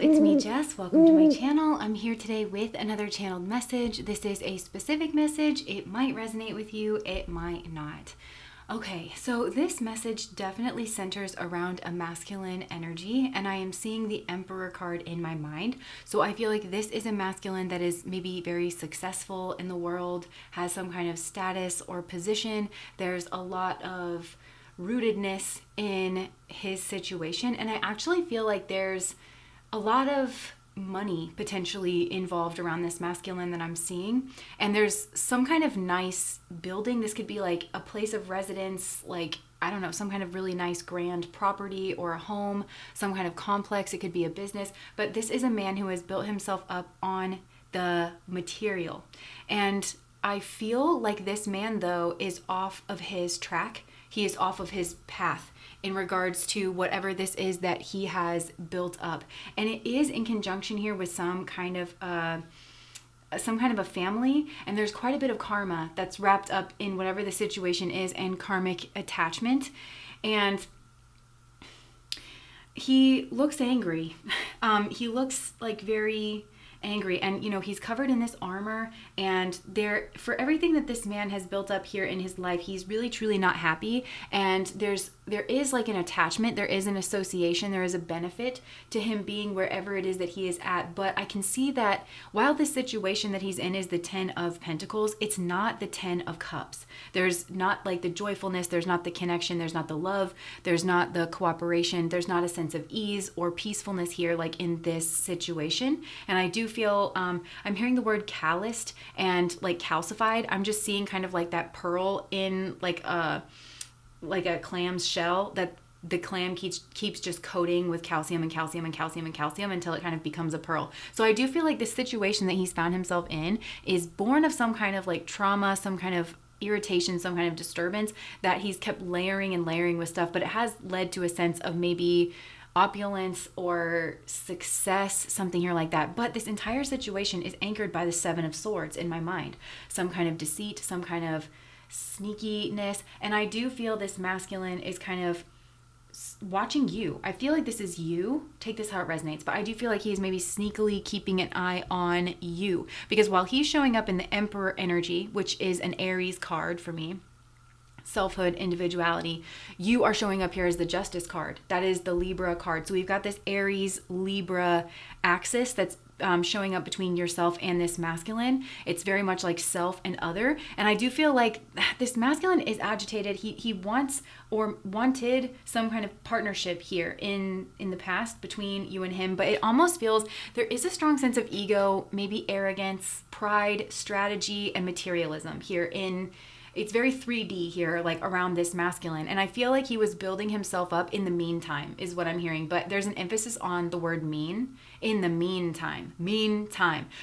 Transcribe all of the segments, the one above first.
it's me, Jess. Welcome to my channel. I'm here today with another channeled message. This is a specific message. It might resonate with you, it might not. Okay, so this message definitely centers around a masculine energy, and I am seeing the Emperor card in my mind. So I feel like this is a masculine that is maybe very successful in the world, has some kind of status or position. There's a lot of rootedness in his situation, and I actually feel like there's a lot of money potentially involved around this masculine that I'm seeing, and there's some kind of nice building. This could be like a place of residence, like I don't know, some kind of really nice grand property or a home, some kind of complex. It could be a business, but this is a man who has built himself up on the material, and I feel like this man though is off of his track. He is off of his path in regards to whatever this is that he has built up. And it is in conjunction here with some kind of a family, and there's quite a bit of karma that's wrapped up in whatever the situation is and karmic attachment. And he looks angry. He looks like very angry, and he's covered in this armor, and for everything that this man has built up here in his life, he's really truly not happy. And there is like an attachment, there is an association, there is a benefit to him being wherever it is that he is at. But I can see that while the situation that he's in is the 10 of Pentacles, it's not the 10 of Cups. There's not like the joyfulness, there's not the connection, there's not the love, there's not the cooperation, there's not a sense of ease or peacefulness here like in this situation. And I do feel I'm hearing the word calloused and like calcified. I'm just seeing kind of like that pearl in like a clam's shell, that the clam keeps just coating with calcium and calcium and calcium and calcium until it kind of becomes a pearl. So I do feel like this situation that he's found himself in is born of some kind of like trauma, some kind of irritation, some kind of disturbance that he's kept layering and layering with stuff, but it has led to a sense of maybe opulence or success, something here like that. But this entire situation is anchored by the 7 of Swords in my mind. Some kind of deceit, some kind of sneakiness. And I do feel this masculine is kind of watching you. I feel like this is you. Take this how it resonates. But I do feel like he is maybe sneakily keeping an eye on you. Because while he's showing up in the Emperor energy, which is an Aries card for me, selfhood, individuality, you are showing up here as the Justice card. That is the Libra card. So we've got this Aries Libra axis that's showing up between yourself and this masculine. It's very much like self and other. And I do feel like this masculine is agitated. He wants or wanted some kind of partnership here in the past between you and him. But it almost feels there is a strong sense of ego, maybe arrogance, pride, strategy, and materialism here it's very 3D here, like around this masculine. And I feel like he was building himself up in the meantime, is what I'm hearing. But there's an emphasis on the word mean, in the meantime.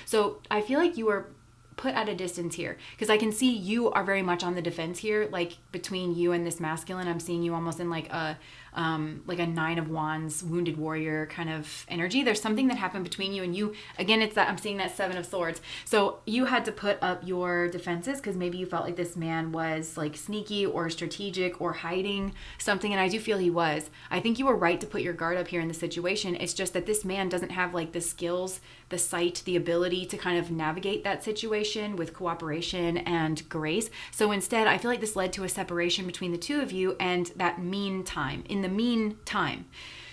So I feel like you were put at a distance here, because I can see you are very much on the defense here, like between you and this masculine. I'm seeing you almost in like a 9 of Wands, wounded warrior kind of energy. There's something that happened between you and you. Again, it's that I'm seeing that 7 of Swords. So you had to put up your defenses because maybe you felt like this man was like sneaky or strategic or hiding something. And I do feel he was. I think you were right to put your guard up here in the situation. It's just that this man doesn't have like the skills, the sight, the ability to kind of navigate that situation with cooperation and grace. So instead, I feel like this led to a separation between the two of you and that meantime. In the meantime.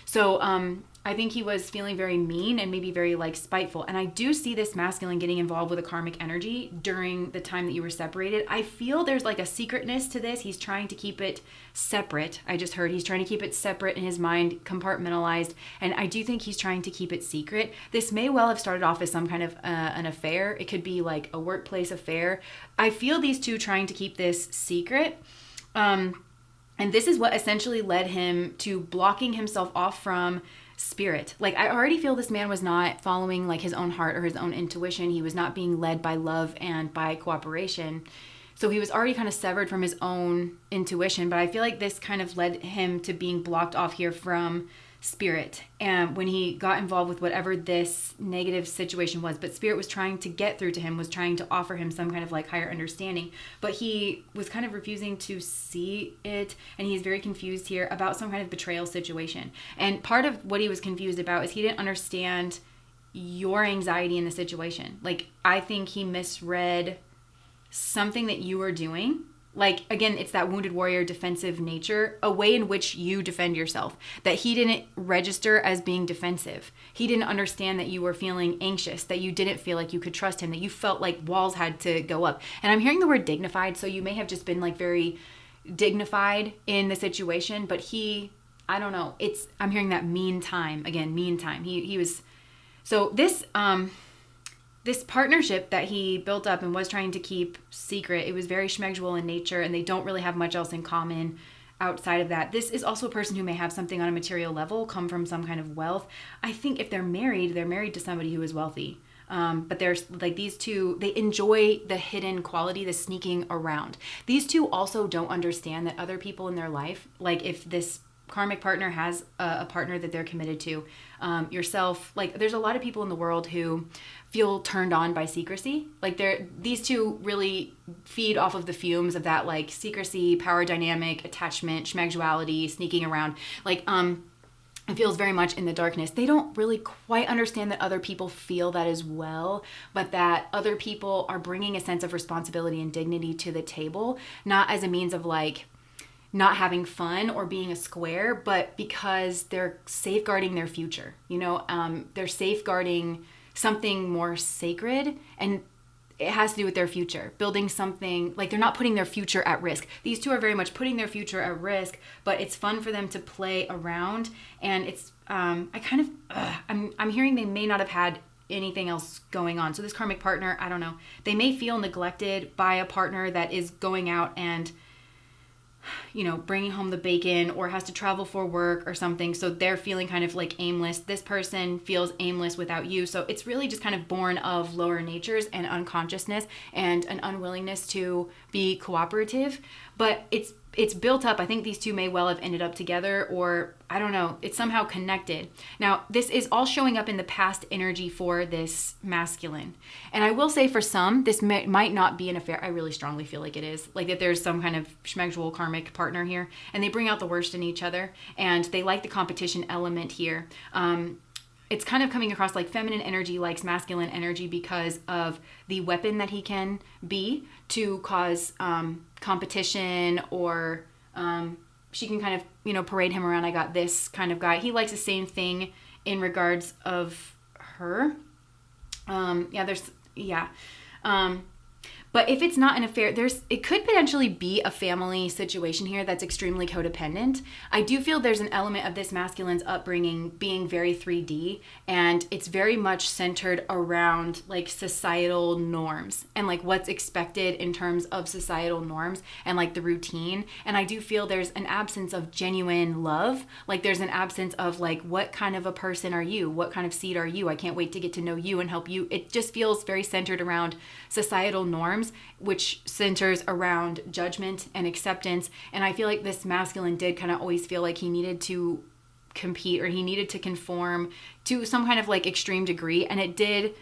So I think he was feeling very mean and maybe very like spiteful. And I do see this masculine getting involved with a karmic energy during the time that you were separated. I feel there's like a secretness to this. He's trying to keep it separate. I just heard he's trying to keep it separate in his mind, compartmentalized. And I do think he's trying to keep it secret. This may well have started off as some kind of an affair. It could be like a workplace affair. I feel these two trying to keep this secret. And this is what essentially led him to blocking himself off from spirit. Like I already feel this man was not following like his own heart or his own intuition. He was not being led by love and by cooperation. So he was already kind of severed from his own intuition. But I feel like this kind of led him to being blocked off here from Spirit, and when he got involved with whatever this negative situation was, but Spirit was trying to get through to him, was trying to offer him some kind of like higher understanding, but he was kind of refusing to see it, and he's very confused here about some kind of betrayal situation. And part of what he was confused about is he didn't understand your anxiety in the situation. Like, I think he misread something that you were doing. Like, again, it's that wounded warrior defensive nature, a way in which you defend yourself, that he didn't register as being defensive. He didn't understand that you were feeling anxious, that you didn't feel like you could trust him, that you felt like walls had to go up. And I'm hearing the word dignified, so you may have just been like very dignified in the situation, but I don't know, I'm hearing that meantime. He was, so this partnership that he built up and was trying to keep secret, it was very schmegdual in nature, and they don't really have much else in common outside of that. This is also a person who may have something on a material level, come from some kind of wealth. I think if they're married to somebody who is wealthy. But there's like these two, they enjoy the hidden quality, the sneaking around. These two also don't understand that other people in their life, like if this karmic partner has a partner that they're committed to, yourself, like there's a lot of people in the world who feel turned on by secrecy. Like these two really feed off of the fumes of that, like secrecy, power dynamic, attachment, schmegduality, sneaking around. Like, it feels very much in the darkness. They don't really quite understand that other people feel that as well, but that other people are bringing a sense of responsibility and dignity to the table, not as a means of like not having fun or being a square, but because they're safeguarding their future. They're safeguarding something more sacred, and it has to do with their future, building something, like they're not putting their future at risk. These two are very much putting their future at risk, but it's fun for them to play around. And it's, I'm hearing they may not have had anything else going on. So this karmic partner, I don't know, they may feel neglected by a partner that is going out and bringing home the bacon or has to travel for work or something. So they're feeling kind of like aimless. This person feels aimless without you. So it's really just kind of born of lower natures and unconsciousness and an unwillingness to be cooperative. But it's built up. I think these two may well have ended up together, or I don't know, it's somehow connected. Now, this is all showing up in the past energy for this masculine. And I will say for some, this might not be an affair. I really strongly feel like it is. Like that there's some kind of schmegdual karmic partner here, and they bring out the worst in each other, and they like the competition element here. It's kind of coming across like feminine energy likes masculine energy because of the weapon that he can be to cause competition, or she can kind of, parade him around. I got this kind of guy. He likes the same thing in regards of her. But if it's not an affair, it could potentially be a family situation here that's extremely codependent. I do feel there's an element of this masculine's upbringing being very 3D, and it's very much centered around like societal norms and like what's expected in terms of societal norms and like the routine. And I do feel there's an absence of genuine love. Like there's an absence of like, what kind of a person are you? What kind of seed are you? I can't wait to get to know you and help you. It just feels very centered around societal norms, which centers around judgment and acceptance. And I feel like this masculine did kind of always feel like he needed to compete, or he needed to conform to some kind of like extreme degree. And it did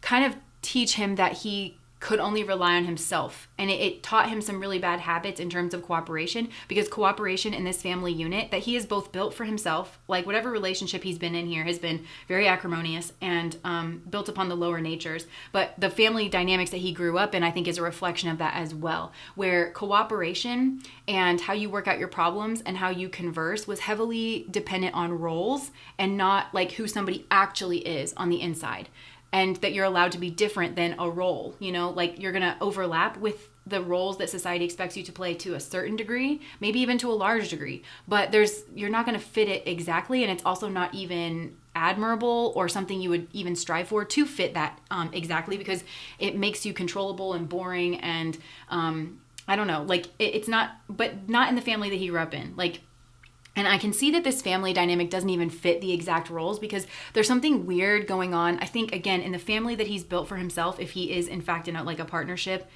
kind of teach him that he could only rely on himself. And it taught him some really bad habits in terms of cooperation, because cooperation in this family unit that he has both built for himself, like whatever relationship he's been in here has been very acrimonious and built upon the lower natures. But the family dynamics that he grew up in, I think, is a reflection of that as well, where cooperation and how you work out your problems and how you converse was heavily dependent on roles and not like who somebody actually is on the inside. And that you're allowed to be different than a role, like you're going to overlap with the roles that society expects you to play to a certain degree, maybe even to a large degree, but you're not going to fit it exactly. And it's also not even admirable or something you would even strive for to fit that exactly, because it makes you controllable and boring. And I don't know, like it's not, but not in the family that he grew up in. And I can see that this family dynamic doesn't even fit the exact roles, because there's something weird going on. I think, again, in the family that he's built for himself, if he is in fact in a partnership,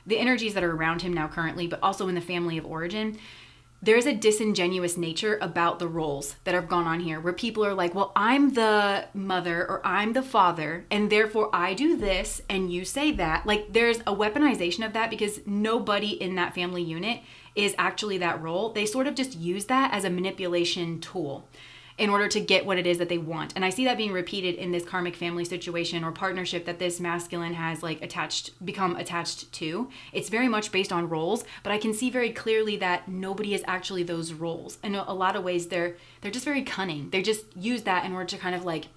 the energies that are around him now currently, but also in the family of origin, there's a disingenuous nature about the roles that have gone on here, where people are like, well, I'm the mother or I'm the father, and therefore I do this and you say that. Like, there's a weaponization of that, because nobody in that family unit is actually that role. They sort of just use that as a manipulation tool in order to get what it is that they want. And I see that being repeated in this karmic family situation or partnership that this masculine has like become attached to. It's very much based on roles, but I can see very clearly that nobody is actually those roles. In a lot of ways, they're just very cunning. They just use that in order to kind of like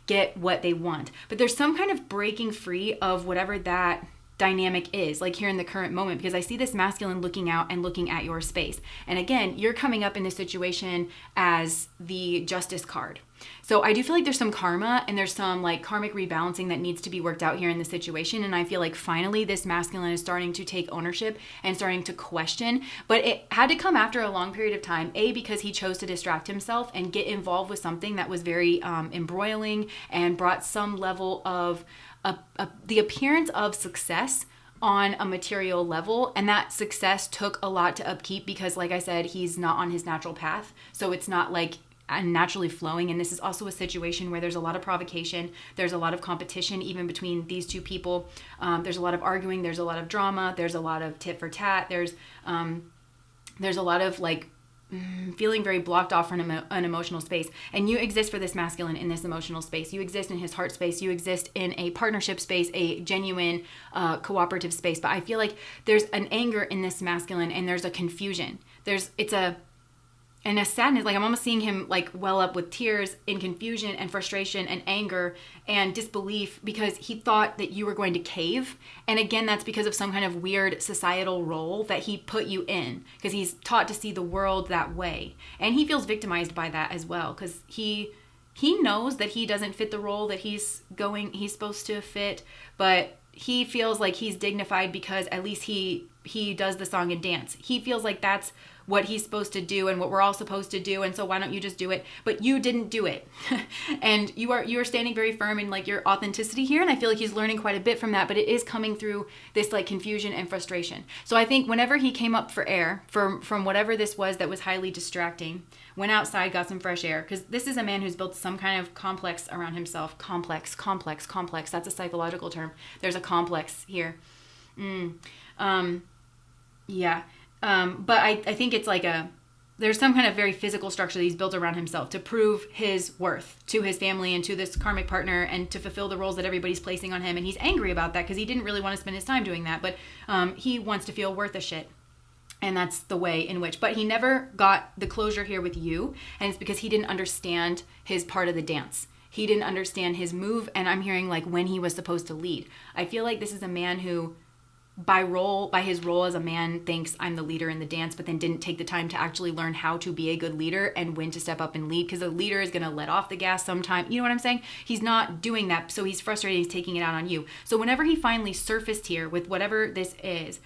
get what they want. But there's some kind of breaking free of whatever that dynamic is, like here in the current moment, because I see this masculine looking out and looking at your space. And again, you're coming up in this situation as the justice card. So I do feel like there's some karma and there's some like karmic rebalancing that needs to be worked out here in this situation. And I feel like finally this masculine is starting to take ownership and starting to question, but it had to come after a long period of time, because he chose to distract himself and get involved with something that was very embroiling and brought some level of the appearance of success on a material level. And that success took a lot to upkeep, because like I said, he's not on his natural path. So it's not like naturally flowing. And this is also a situation where there's a lot of provocation. There's a lot of competition, even between these two people. There's a lot of arguing. There's a lot of drama. There's a lot of tit for tat. There's a lot of like feeling very blocked off from an emotional space. And you exist for this masculine in this emotional space. You exist in his heart space. You exist in a partnership space, a genuine cooperative space. But I feel like there's an anger in this masculine, and there's a confusion. And a sadness, like I'm almost seeing him like well up with tears in confusion and frustration and anger and disbelief, because he thought that you were going to cave. And again, that's because of some kind of weird societal role that he put you in, because he's taught to see the world that way. And he feels victimized by that as well, because he knows that he doesn't fit the role that he's supposed to fit, but he feels like he's dignified because at least he does the song and dance. He feels like that's what he's supposed to do and what we're all supposed to do, and so why don't you just do it? But you didn't do it. And you are standing very firm in like your authenticity here, and I feel like he's learning quite a bit from that, but it is coming through this like confusion and frustration. So I think whenever he came up for air from whatever this was that was highly distracting, went outside, got some fresh air, because this is a man who's built some kind of complex around himself. Complex. That's a psychological term. There's a complex here. Yeah. But I think it's like there's some kind of very physical structure that he's built around himself to prove his worth to his family and to this karmic partner, and to fulfill the roles that everybody's placing on him. And he's angry about that, because he didn't really want to spend his time doing that, but he wants to feel worth a shit. And that's the way in which, but he never got the closure here with you. And it's because he didn't understand his part of the dance. He didn't understand his move. And I'm hearing like when he was supposed to lead. I feel like this is a man who by his role as a man thinks I'm the leader in the dance, but then didn't take the time to actually learn how to be a good leader and when to step up and lead, because a leader is going to let off the gas sometime. You know what I'm saying? He's not doing that, so he's frustrated. He's taking it out on you. So whenever he finally surfaced here with whatever this is,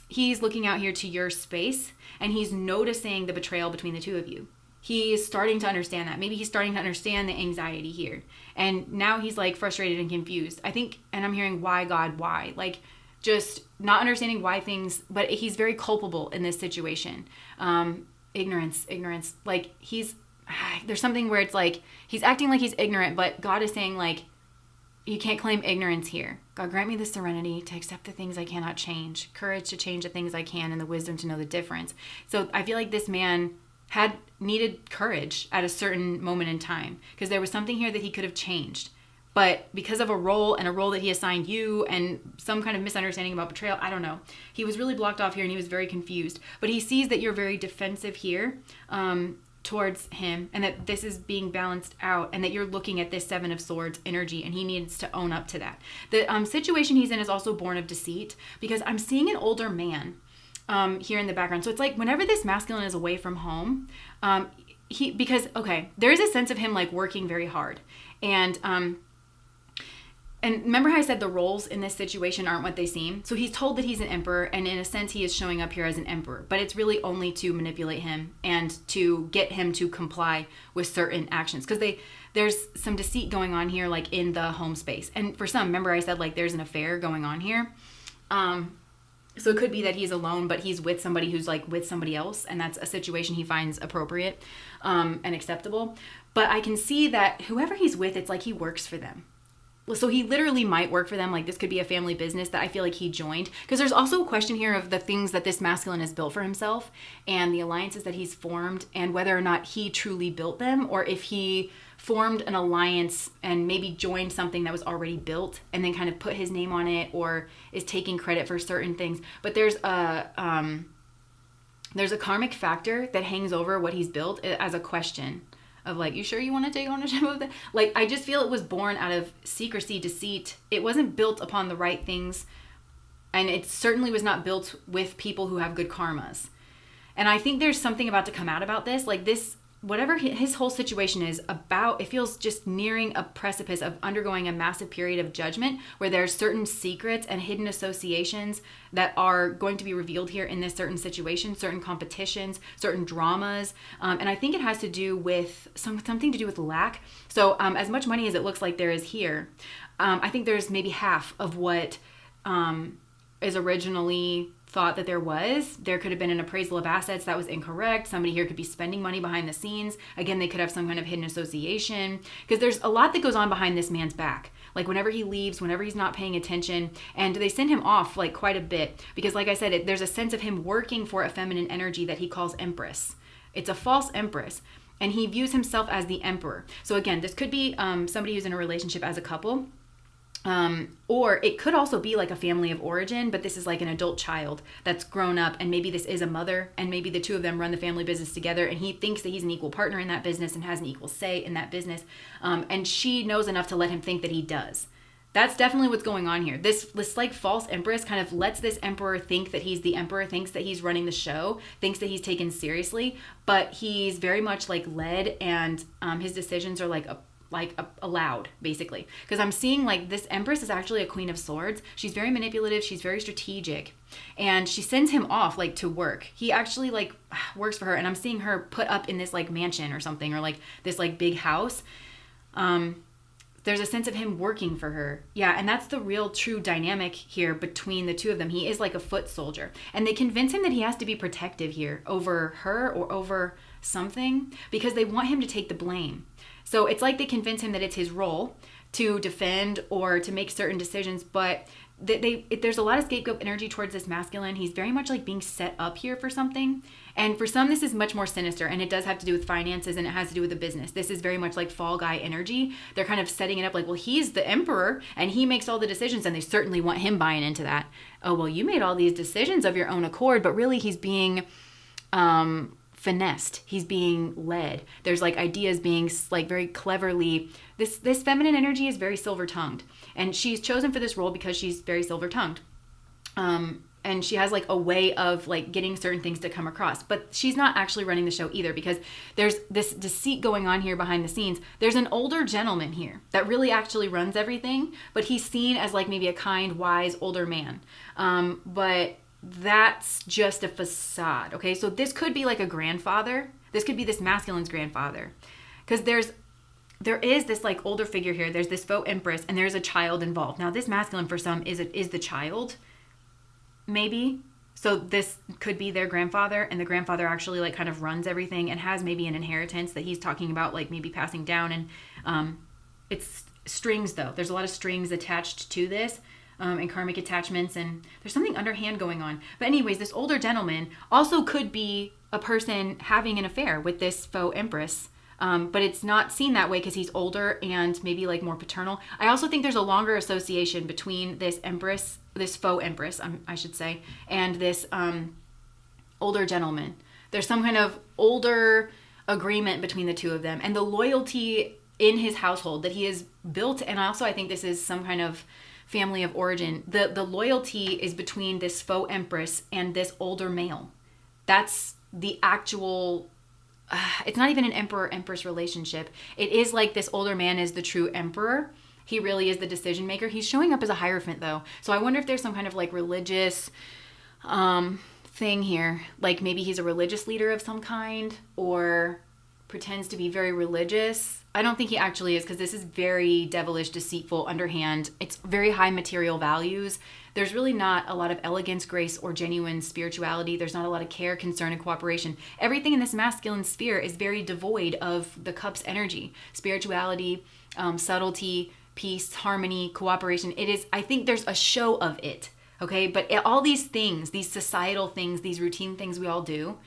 he's looking out here to your space, and he's noticing the betrayal between the two of you. He's starting to understand that. Maybe he's starting to understand the anxiety here. And now he's like frustrated and confused. I think, and I'm hearing, why God, why? Like, just not understanding why things, but he's very culpable in this situation. Ignorance. Like there's something where it's like, he's acting like he's ignorant, but God is saying like, you can't claim ignorance here. God, grant me the serenity to accept the things I cannot change, courage to change the things I can, and the wisdom to know the difference. So I feel like this man had needed courage at a certain moment in time, because there was something here that he could have changed. But because of a role that he assigned you and some kind of misunderstanding about betrayal, I don't know. He was really blocked off here, and he was very confused. But he sees that you're very defensive here towards him, and that this is being balanced out, and that you're looking at this Seven of Swords energy, and he needs to own up to that. The situation he's in is also born of deceit, because I'm seeing an older man here in the background. So it's like whenever this masculine is away from home, there is a sense of him like working very hard. And remember how I said the roles in this situation aren't what they seem? So he's told that he's an emperor, and in a sense he is showing up here as an emperor, but it's really only to manipulate him and to get him to comply with certain actions. Because there's some deceit going on here, like in the home space. And for some, remember I said like there's an affair going on here. So it could be that he's alone, but he's with somebody who's like with somebody else, and that's a situation he finds appropriate and acceptable. But I can see that whoever he's with, it's like he works for them. So he literally might work for them. Like this could be a family business that I feel like he joined. Because there's also a question here of the things that this masculine has built for himself and the alliances that he's formed and whether or not he truly built them or if he formed an alliance and maybe joined something that was already built and then kind of put his name on it or is taking credit for certain things. But there's a karmic factor that hangs over what he's built as a question of like, you sure you want to take ownership of that? Like, I just feel it was born out of secrecy, deceit. It wasn't built upon the right things. And it certainly was not built with people who have good karmas. And I think there's something about to come out about this. Like this, whatever his whole situation is about, it feels just nearing a precipice of undergoing a massive period of judgment where there's certain secrets and hidden associations that are going to be revealed here in this certain situation, certain competitions, certain dramas. And I think it has to do with something to do with lack. So as much money as it looks like there is here, I think there's maybe half of what is originally thought that there could have been an appraisal of assets that was incorrect. Somebody here could be spending money behind the scenes. Again, they could have some kind of hidden association because there's a lot that goes on behind this man's back. Like whenever he leaves, whenever he's not paying attention, and they send him off like quite a bit because like I said, there's a sense of him working for a feminine energy that he calls empress. It's a false empress and he views himself as the emperor. So again, this could be somebody who's in a relationship as a couple. Or it could also be like a family of origin, but this is like an adult child that's grown up and maybe this is a mother and maybe the two of them run the family business together and he thinks that he's an equal partner in that business and has an equal say in that business. And she knows enough to let him think that he does. That's definitely what's going on here. This like false empress kind of lets this emperor think that he's the emperor, thinks that he's running the show, thinks that he's taken seriously, but he's very much like led and his decisions are like allowed basically, because I'm seeing like this empress is actually a queen of swords. She's very manipulative, she's very strategic, and she sends him off like to work. He actually like works for her, and I'm seeing her put up in this like mansion or something, or like this like big house. There's a sense of him working for her. Yeah, and that's the real true dynamic here between the two of them. He is like a foot soldier, and they convince him that he has to be protective here over her or over something because they want him to take the blame. So it's like they convince him that it's his role to defend or to make certain decisions, but there's a lot of scapegoat energy towards this masculine. He's very much like being set up here for something. And for some, this is much more sinister, and it does have to do with finances and it has to do with the business. This is very much like fall guy energy. They're kind of setting it up like, well, he's the emperor and he makes all the decisions, and they certainly want him buying into that. Oh, well, you made all these decisions of your own accord, but really he's being finessed. He's being led. There's like ideas being like very cleverly. This feminine energy is very silver-tongued, and she's chosen for this role because she's very silver-tongued. And she has like a way of like getting certain things to come across, but she's not actually running the show either, because there's this deceit going on here behind the scenes. There's an older gentleman here that really actually runs everything, but he's seen as like maybe a kind, wise, older man. But that's just a facade. Okay. So this could be like a grandfather. This could be this masculine's grandfather, because there is this like older figure here. There's this faux empress, and there's a child involved. Now this masculine for some is the child, maybe. So this could be their grandfather, and the grandfather actually like kind of runs everything and has maybe an inheritance that he's talking about like maybe passing down. And it's strings though. There's a lot of strings attached to this. And karmic attachments, and there's something underhand going on. But anyways, this older gentleman also could be a person having an affair with this faux empress, but it's not seen that way because he's older and maybe like more paternal. I also think there's a longer association between this empress, this faux empress, I should say, and this older gentleman. There's some kind of older agreement between the two of them, and the loyalty in his household that he has built. And also I think this is some kind of family of origin. The loyalty is between this faux empress and this older male. That's the actual, it's not even an emperor-empress relationship. It is like this older man is the true emperor. He really is the decision maker. He's showing up as a hierophant though. So I wonder if there's some kind of like religious thing here. Like maybe he's a religious leader of some kind, or pretends to be very religious. I don't think he actually is, because this is very devilish, deceitful, underhand. It's very high material values. There's really not a lot of elegance, grace, or genuine spirituality. There's not a lot of care, concern, and cooperation. Everything in this masculine sphere is very devoid of the cup's energy, spirituality, subtlety, peace, harmony, cooperation. It is, I think there's a show of it, okay? But all these things, these societal things, these routine things we all do,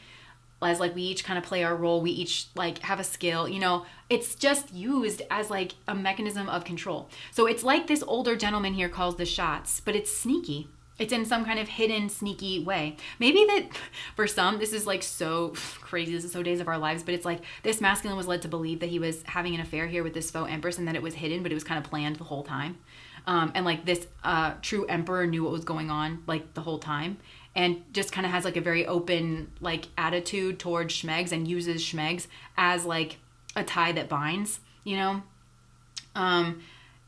as like we each kind of play our role, we each like have a skill, you know, it's just used as like a mechanism of control. So it's like this older gentleman here calls the shots, but it's sneaky. It's in some kind of hidden, sneaky way. Maybe that for some, this is like so crazy. This is so Days of Our Lives, but it's like this masculine was led to believe that he was having an affair here with this faux empress and that it was hidden, but it was kind of planned the whole time. And like this true emperor knew what was going on like the whole time, and just kind of has like a very open like attitude towards schmegs and uses schmegs as like a tie that binds, you know?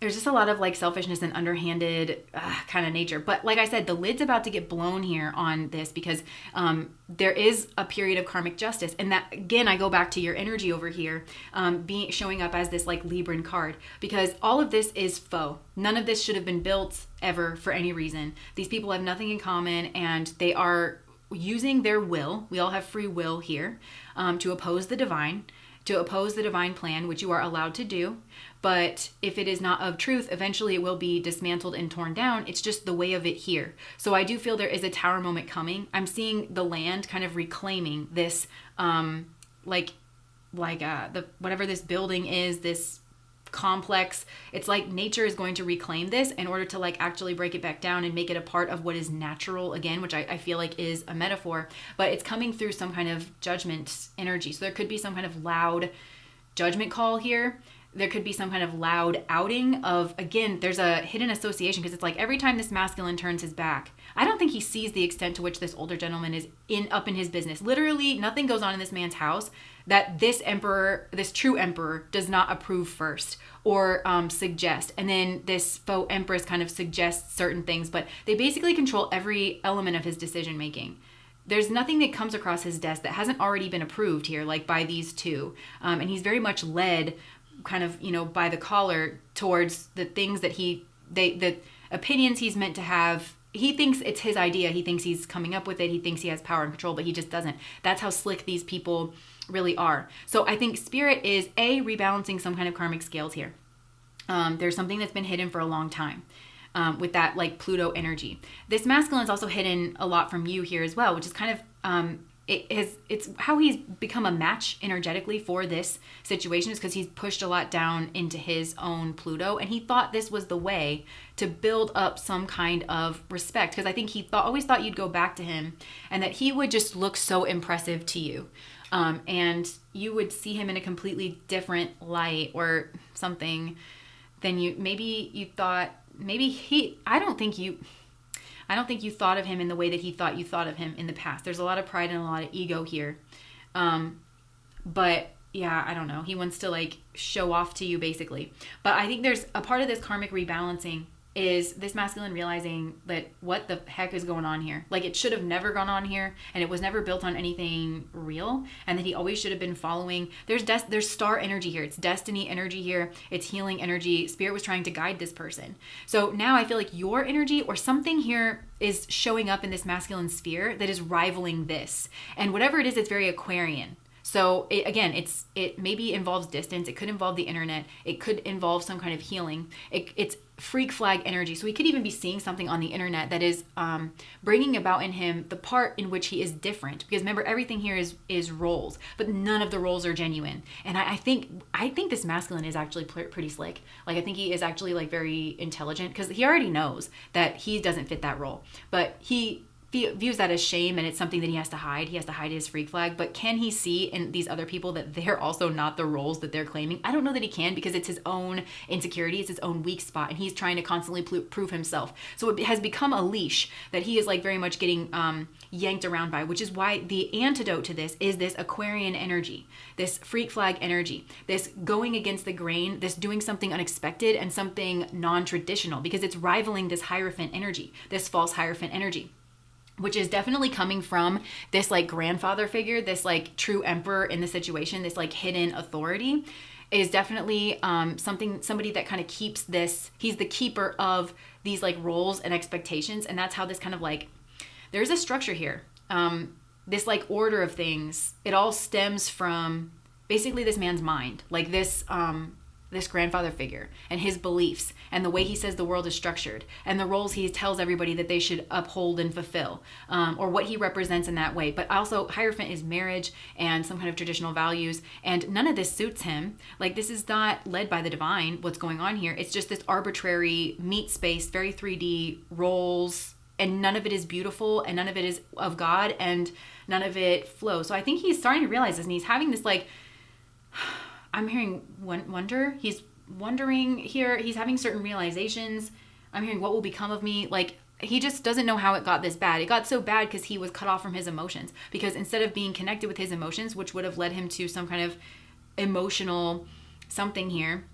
There's just a lot of like selfishness and underhanded kind of nature. But like I said, the lid's about to get blown here on this because there is a period of karmic justice. And that, again, I go back to your energy over here showing up as this like Libran card, because all of this is faux. None of this should have been built ever for any reason. These people have nothing in common, and they are using their will. We all have free will here to oppose the divine plan, which you are allowed to do. But if it is not of truth, eventually it will be dismantled and torn down. It's just the way of it here. So I do feel there is a tower moment coming. I'm seeing the land kind of reclaiming this, the whatever this building is, this complex. It's like nature is going to reclaim this in order to like actually break it back down and make it a part of what is natural again, which I feel like is a metaphor, but it's coming through some kind of judgment energy. So there could be some kind of loud judgment call here. There could be some kind of loud outing of, again, there's a hidden association, because it's like every time this masculine turns his back, I don't think he sees the extent to which this older gentleman is up in his business. Literally nothing goes on in this man's house that this emperor, this true emperor, does not approve first or suggest. And then this faux empress kind of suggests certain things, but they basically control every element of his decision making. There's nothing that comes across his desk that hasn't already been approved here, like by these two. And he's very much led kind of, you know, by the collar towards the things that the opinions he's meant to have. He thinks it's his idea. He thinks he's coming up with it. He thinks he has power and control, but he just doesn't. That's how slick these people really are. So I think spirit is rebalancing some kind of karmic scales here. There's something that's been hidden for a long time. With that like Pluto energy. This masculine is also hidden a lot from you here as well, which is kind of it's how he's become a match energetically for this situation, is because he's pushed a lot down into his own Pluto, and he thought this was the way to build up some kind of respect, because I think he always thought you'd go back to him and that he would just look so impressive to you, and you would see him in a completely different light or something than you thought. I don't think you thought of him in the way that he thought you thought of him in the past. There's a lot of pride and a lot of ego here. But yeah, I don't know. He wants to like show off to you basically. But I think there's a part of this karmic rebalancing is this masculine realizing that what the heck is going on here? Like it should have never gone on here, and it was never built on anything real, and that he always should have been following. There's star energy here. It's destiny energy here. It's healing energy. Spirit was trying to guide this person. So now I feel like your energy or something here is showing up in this masculine sphere that is rivaling this. And whatever it is, it's very Aquarian. So it maybe involves distance. It could involve the internet. It could involve some kind of healing. It's freak flag energy. So he could even be seeing something on the internet that is bringing about in him the part in which he is different. Because remember, everything here is roles, but none of the roles are genuine. And I think this masculine is actually pretty slick. Like I think he is actually like very intelligent, because he already knows that he doesn't fit that role, but he views that as shame, and it's something that he has to hide. He has to hide his freak flag. But can he see in these other people that they're also not the roles that they're claiming? I don't know that he can, because it's his own insecurity. It's his own weak spot, and he's trying to constantly prove himself. So it has become a leash that he is like very much getting yanked around by, which is why the antidote to this is this Aquarian energy, this freak flag energy, this going against the grain, this doing something unexpected and something non-traditional, because it's rivaling this Hierophant energy, this false Hierophant energy, which is definitely coming from this like grandfather figure, this like true emperor in the situation, this like hidden authority. is definitely somebody that kind of keeps this. He's the keeper of these like roles and expectations, and that's how this kind of like, there's a structure here. This like order of things, it all stems from basically this man's mind, like this grandfather figure and his beliefs and the way he says the world is structured and the roles he tells everybody that they should uphold and fulfill, or what he represents in that way. But also Hierophant is marriage and some kind of traditional values, and none of this suits him. Like, this is not led by the divine, what's going on here. It's just this arbitrary meat space, very 3D roles, and none of it is beautiful and none of it is of God and none of it flows. So I think he's starting to realize this, and he's having this like, I'm hearing wonder. He's wondering here. He's having certain realizations. I'm hearing, what will become of me? Like, he just doesn't know how it got this bad. It got so bad because he was cut off from his emotions. Because instead of being connected with his emotions, which would have led him to some kind of emotional something here,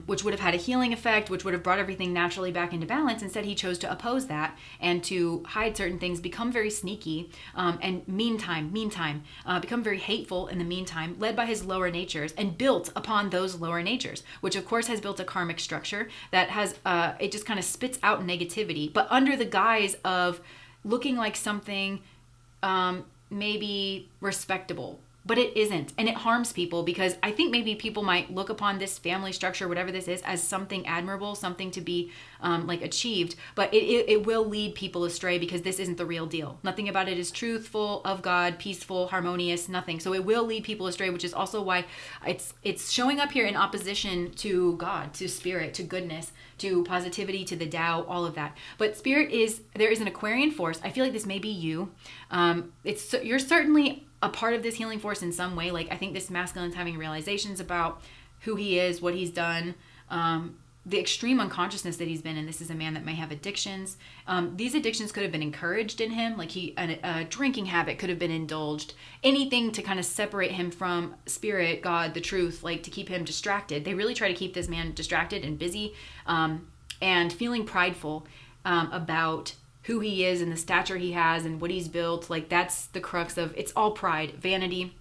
which would have had a healing effect, which would have brought everything naturally back into balance. Instead, he chose to oppose that and to hide certain things, become very sneaky, and meantime, become very hateful in the meantime, led by his lower natures and built upon those lower natures, which of course has built a karmic structure that has, it just kind of spits out negativity, but under the guise of looking like something maybe respectable. But it isn't, and it harms people, because I think maybe people might look upon this family structure, whatever this is, as something admirable, something to be like achieved, but it will lead people astray, because this isn't the real deal. Nothing about it is truthful, of God, peaceful, harmonious, nothing. So it will lead people astray, which is also why it's showing up here in opposition to God, to spirit, to goodness, to positivity, to the Tao, all of that. But spirit there is an Aquarian force. I feel like this may be you. You're certainly a part of this healing force in some way. Like, I think this masculine's having realizations about who he is, what he's done, the extreme unconsciousness that he's been in. This is a man that may have addictions. These addictions could have been encouraged in him. Like, a drinking habit could have been indulged. Anything to kind of separate him from spirit, God, the truth, like to keep him distracted. They really try to keep this man distracted and busy, and feeling prideful about who he is and the stature he has and what he's built. Like, that's the crux of it's all pride, vanity,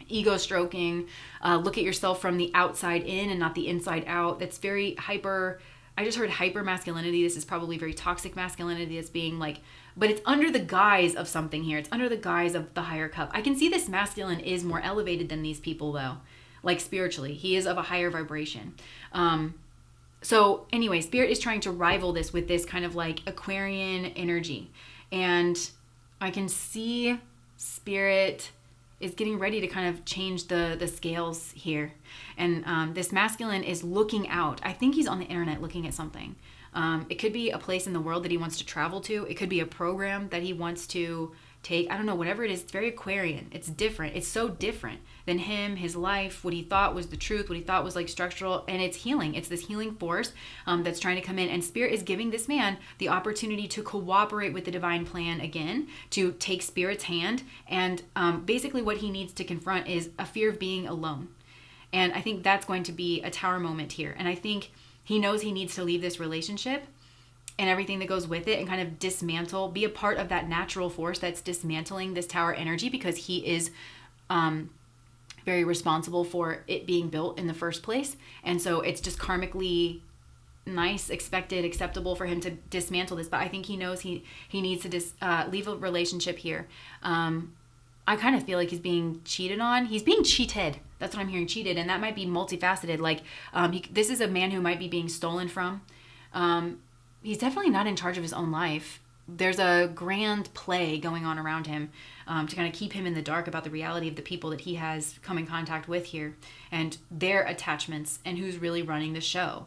ego stroking. Look at yourself from the outside in and not the inside out. That's very hyper. I just heard hyper masculinity. This is probably very toxic masculinity. It's being like, but it's under the guise of something here. It's under the guise of the higher cup. I can see this masculine is more elevated than these people, though. Like, spiritually, he is of a higher vibration. So anyway, spirit is trying to rival this with this kind of like Aquarian energy. And I can see spirit is getting ready to kind of change the scales here. And this masculine is looking out. I think he's on the internet looking at something. It could be a place in the world that he wants to travel to. It could be a program that he wants to take. I don't know, whatever it is. It's very Aquarian. It's different. It's so different than him, his life, what he thought was the truth, what he thought was like structural, and it's healing. It's this healing force that's trying to come in, and spirit is giving this man the opportunity to cooperate with the divine plan again, to take spirit's hand, and basically what he needs to confront is a fear of being alone. And I think that's going to be a tower moment here. And I think he knows he needs to leave this relationship and everything that goes with it and kind of dismantle, be a part of that natural force that's dismantling this tower energy, because he is very responsible for it being built in the first place. And so it's just karmically nice, expected, acceptable for him to dismantle this. But I think he knows he needs to leave a relationship here. I kind of feel like he's being cheated on. He's being cheated. That's what I'm hearing, cheated. And that might be multifaceted. Like, this is a man who might be being stolen from. He's definitely not in charge of his own life. There's a grand play going on around him to kind of keep him in the dark about the reality of the people that he has come in contact with here and their attachments and who's really running the show.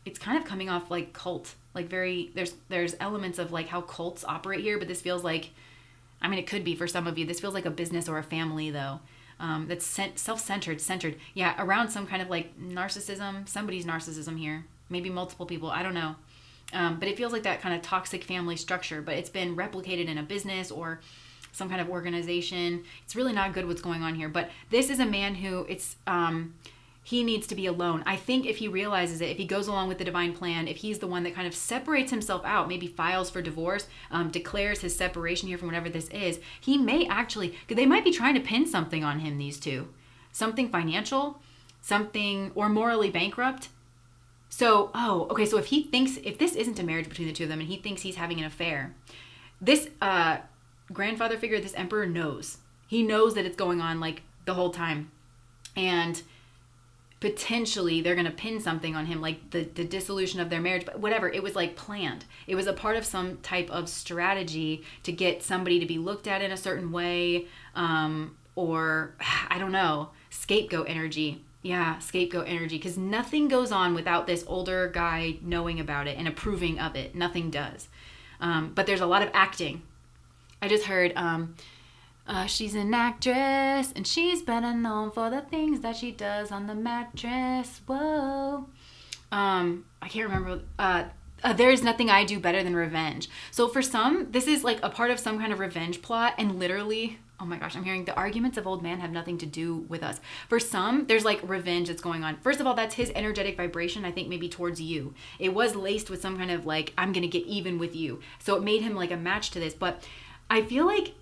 It's kind of coming off like cult, like there's elements of like how cults operate here, but this feels like, I mean, it could be for some of you, this feels like a business or a family though. That's self-centered, centered. Yeah, around some kind of like narcissism, somebody's narcissism here. Maybe multiple people, I don't know. But it feels like that kind of toxic family structure, but it's been replicated in a business or some kind of organization. It's really not good what's going on here. But this is a man who he needs to be alone. I think if he realizes it, if he goes along with the divine plan, if he's the one that kind of separates himself out, maybe files for divorce, declares his separation here from whatever this is, he may actually, they might be trying to pin something on him, these two. Something financial, something, or morally bankrupt. So, okay, so if this isn't a marriage between the two of them and he thinks he's having an affair, this grandfather figure, this emperor knows. He knows that it's going on like the whole time. And potentially they're going to pin something on him, like the dissolution of their marriage, but whatever. It was like planned. It was a part of some type of strategy to get somebody to be looked at in a certain way, or I don't know, scapegoat energy. Yeah, scapegoat energy, because nothing goes on without this older guy knowing about it and approving of it. Nothing does. But there's a lot of acting. I just heard she's an actress and she's better known for the things that she does on the mattress. Whoa. I can't remember. There's nothing I do better than revenge. So for some, this is like a part of some kind of revenge plot, and literally, oh my gosh, I'm hearing the arguments of old man have nothing to do with us. For some, there's like revenge that's going on. First of all, that's his energetic vibration, I think maybe towards you. It was laced with some kind of like, I'm going to get even with you. So it made him like a match to this. But I feel like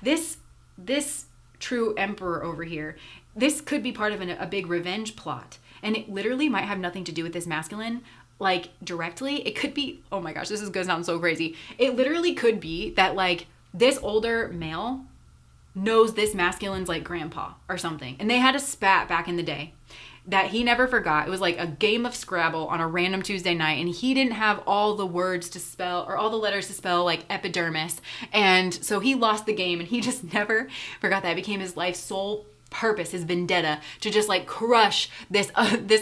this true emperor over here, this could be part of a big revenge plot. And it literally might have nothing to do with this masculine, like directly. It could be, oh my gosh, this is going to sound so crazy. It literally could be that like this older male knows this masculine's like grandpa or something. And they had a spat back in the day that he never forgot. It was like a game of Scrabble on a random Tuesday night, and he didn't have all the words to spell or all the letters to spell like epidermis. And so he lost the game, and he just never forgot that. It became his life's sole purpose, his vendetta, to just like crush this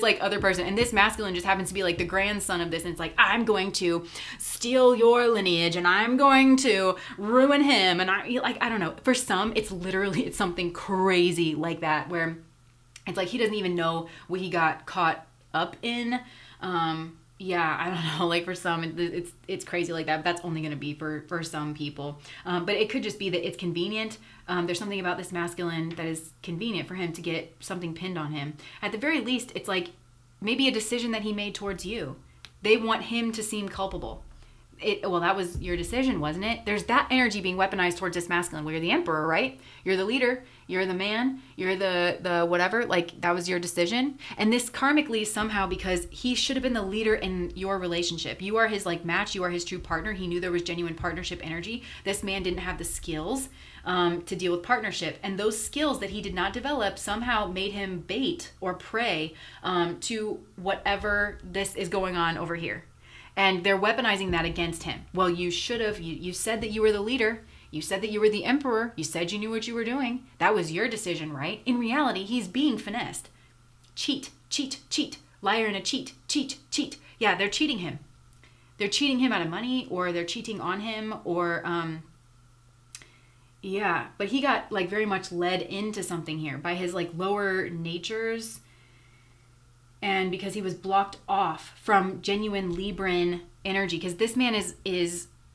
like other person. And this masculine just happens to be like the grandson of this, and it's like, I'm going to steal your lineage and I'm going to ruin him. And I don't know, for some it's something crazy like that, where it's like he doesn't even know what he got caught up in. Yeah, I don't know. Like for some, it's crazy like that. But that's only going to be for some people. But it could just be that it's convenient. There's something about this masculine that is convenient for him to get something pinned on him. At the very least, it's like maybe a decision that he made towards you. They want him to seem culpable. Well, that was your decision, wasn't it? There's that energy being weaponized towards this masculine. Well, you're the emperor, right? You're the leader. You're the man. You're the whatever. Like, that was your decision. And this karmically somehow, because he should have been the leader in your relationship. You are his like match. You are his true partner. He knew there was genuine partnership energy. This man didn't have the skills to deal with partnership. And those skills that he did not develop somehow made him bait or prey to whatever this is going on over here. And they're weaponizing that against him. Well, you should have, you said that you were the leader. You said that you were the emperor. You said you knew what you were doing. That was your decision, right? In reality, he's being finessed. Cheat, cheat, cheat. Liar and a cheat, cheat, cheat. Yeah, they're cheating him. They're cheating him out of money, or they're cheating on him, or, yeah. But he got like very much led into something here by his like lower natures. And because he was blocked off from genuine Libran energy, because this man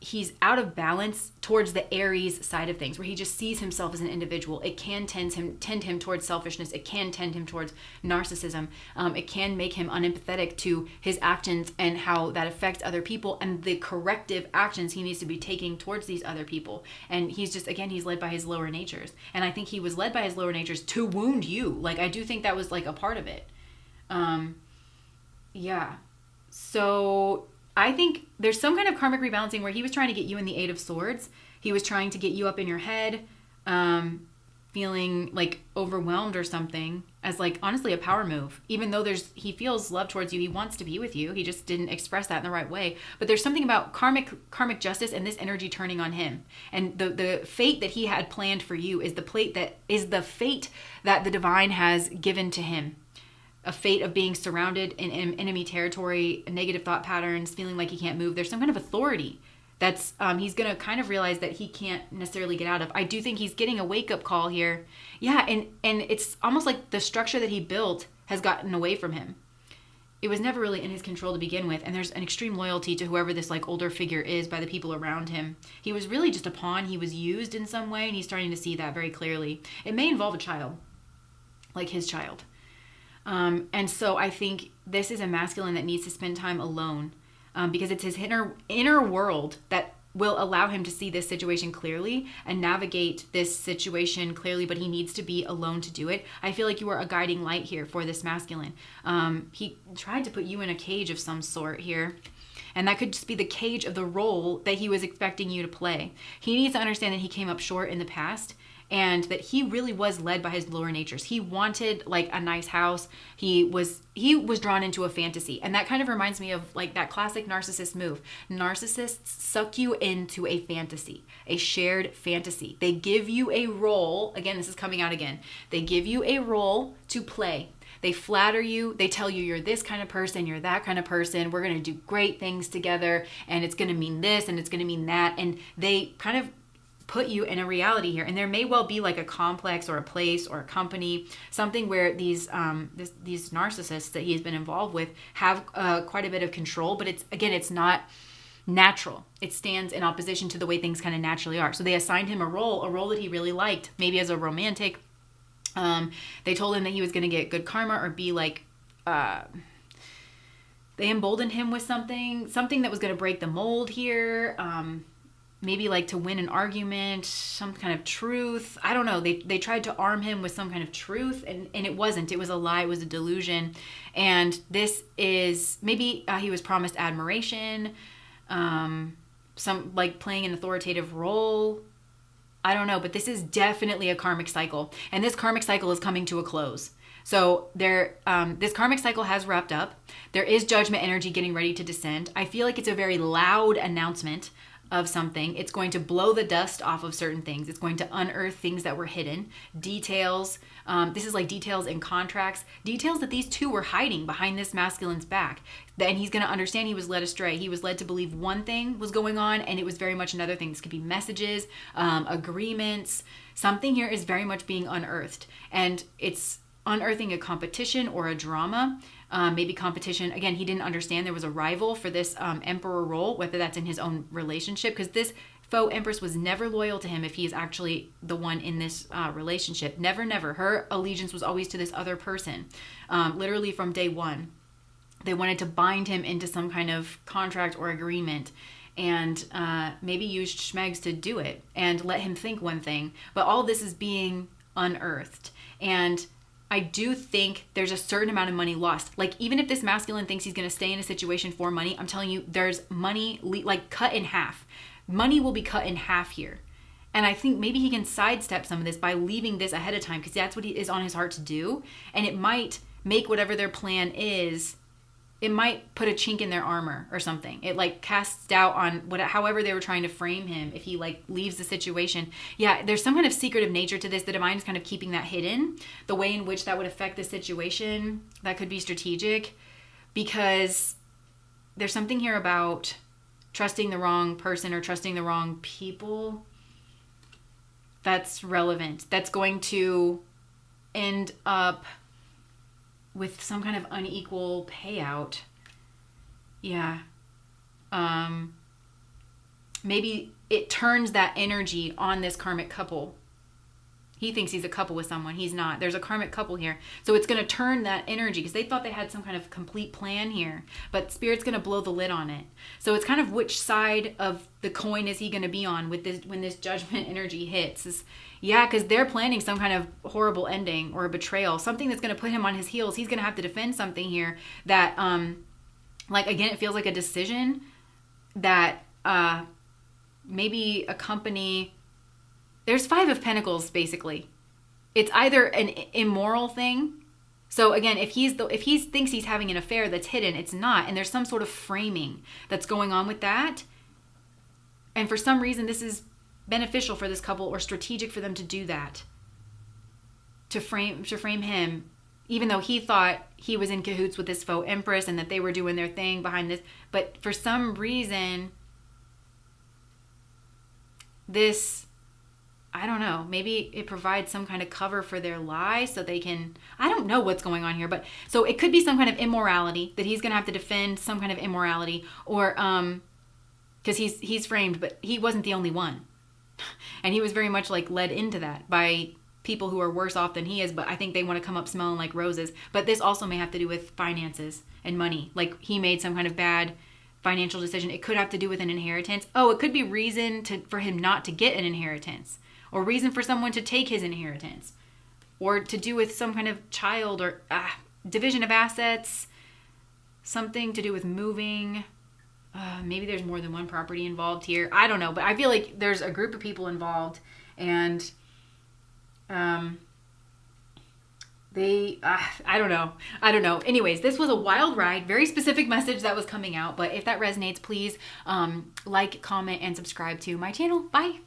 he's out of balance towards the Aries side of things, where he just sees himself as an individual. It can tend him towards selfishness. It can tend him towards narcissism. It can make him unempathetic to his actions and how that affects other people and the corrective actions he needs to be taking towards these other people. And he's just, again, he's led by his lower natures. And I think he was led by his lower natures to wound you. Like, I do think that was like a part of it. Yeah. So I think there's some kind of karmic rebalancing where he was trying to get you in the Eight of Swords. He was trying to get you up in your head, feeling like overwhelmed or something, as like honestly a power move. Even though he feels love towards you, he wants to be with you. He just didn't express that in the right way. But there's something about karmic justice and this energy turning on him. And the fate that he had planned for you is the fate that the divine has given to him. A fate of being surrounded in enemy territory, negative thought patterns, feeling like he can't move. There's some kind of authority that's he's going to kind of realize that he can't necessarily get out of. I do think he's getting a wake-up call here. Yeah, and it's almost like the structure that he built has gotten away from him. It was never really in his control to begin with, and there's an extreme loyalty to whoever this like older figure is by the people around him. He was really just a pawn. He was used in some way, and he's starting to see that very clearly. It may involve a child, like his child. And so I think this is a masculine that needs to spend time alone, because it's his inner world that will allow him to see this situation clearly and navigate this situation clearly, but he needs to be alone to do it. I feel like you are a guiding light here for this masculine. He tried to put you in a cage of some sort here. And that could just be the cage of the role that he was expecting you to play. He needs to understand that he came up short in the past and that he really was led by his lower natures. He wanted like a nice house. He was drawn into a fantasy. And that kind of reminds me of like that classic narcissist move. Narcissists suck you into a fantasy, a shared fantasy. They give you a role. Again, this is coming out again. They give you a role to play. They flatter you. They tell you you're this kind of person, you're that kind of person. We're going to do great things together, and it's going to mean this and it's going to mean that. And they kind of put you in a reality here. And there may well be like a complex or a place or a company, something where these narcissists that he's been involved with have quite a bit of control, but it's not natural. It stands in opposition to the way things kind of naturally are. So they assigned him a role that he really liked, maybe as a romantic. They told him that he was going to get good karma or be like, they emboldened him with something that was going to break the mold here. Maybe like to win an argument, some kind of truth. I don't know. They tried to arm him with some kind of truth and it wasn't. It was a lie. It was a delusion. And this is, maybe he was promised admiration, some like playing an authoritative role. I don't know, but this is definitely a karmic cycle. And this karmic cycle is coming to a close. So this karmic cycle has wrapped up. There is judgment energy getting ready to descend. I feel like it's a very loud announcement of something. It's going to blow the dust off of certain things. It's going to unearth things that were hidden. Details. This is like details in contracts. Details that these two were hiding behind this masculine's back. And he's going to understand he was led astray. He was led to believe one thing was going on and it was very much another thing. This could be messages, agreements. Something here is very much being unearthed. And it's unearthing a competition or a drama. Maybe competition. Again, he didn't understand there was a rival for this emperor role, whether that's in his own relationship, because this faux empress was never loyal to him if he is actually the one in this relationship. Never, never. Her allegiance was always to this other person, literally from day one. They wanted to bind him into some kind of contract or agreement and maybe used schmegs to do it and let him think one thing. But all of this is being unearthed. And I do think there's a certain amount of money lost. Like, even if this masculine thinks he's going to stay in a situation for money, I'm telling you, there's money like cut in half. Money will be cut in half here. And I think maybe he can sidestep some of this by leaving this ahead of time because that's what he is on his heart to do. And it might make whatever their plan is, it might put a chink in their armor or something. It like casts doubt on however they were trying to frame him if he like leaves the situation. Yeah, there's some kind of secretive nature to this that mind is kind of keeping that hidden. The way in which that would affect the situation, that could be strategic because there's something here about trusting the wrong person or trusting the wrong people that's relevant. That's going to end up with some kind of unequal payout. Yeah. Maybe it turns that energy on this karmic couple. He thinks he's a couple with someone. He's not. There's a karmic couple here. So it's going to turn that energy because they thought they had some kind of complete plan here. But Spirit's going to blow the lid on it. So it's kind of which side of the coin is he going to be on with this when this judgment energy hits. Yeah, because they're planning some kind of horrible ending or a betrayal. Something that's going to put him on his heels. He's going to have to defend something here that, like, again, it feels like a decision that maybe a company... There's 5 of Pentacles, basically. It's either an immoral thing. So again, if he thinks he's having an affair that's hidden, it's not. And there's some sort of framing that's going on with that. And for some reason, this is beneficial for this couple or strategic for them to do that. To frame him, even though he thought he was in cahoots with this faux empress and that they were doing their thing behind this. But for some reason, this... I don't know, maybe it provides some kind of cover for their lie so they can, I don't know what's going on here, but so it could be some kind of immorality that he's going to have to defend some kind of immorality or, because he's framed, but he wasn't the only one. And he was very much like led into that by people who are worse off than he is, but I think they want to come up smelling like roses. But this also may have to do with finances and money. Like he made some kind of bad financial decision. It could have to do with an inheritance. Oh, it could be reason for him not to get an inheritance, or reason for someone to take his inheritance, or to do with some kind of child, or division of assets, something to do with moving. Maybe there's more than one property involved here. I don't know, but I feel like there's a group of people involved, and I don't know. Anyways, this was a wild ride, very specific message that was coming out. But if that resonates, please like, comment, and subscribe to my channel. Bye.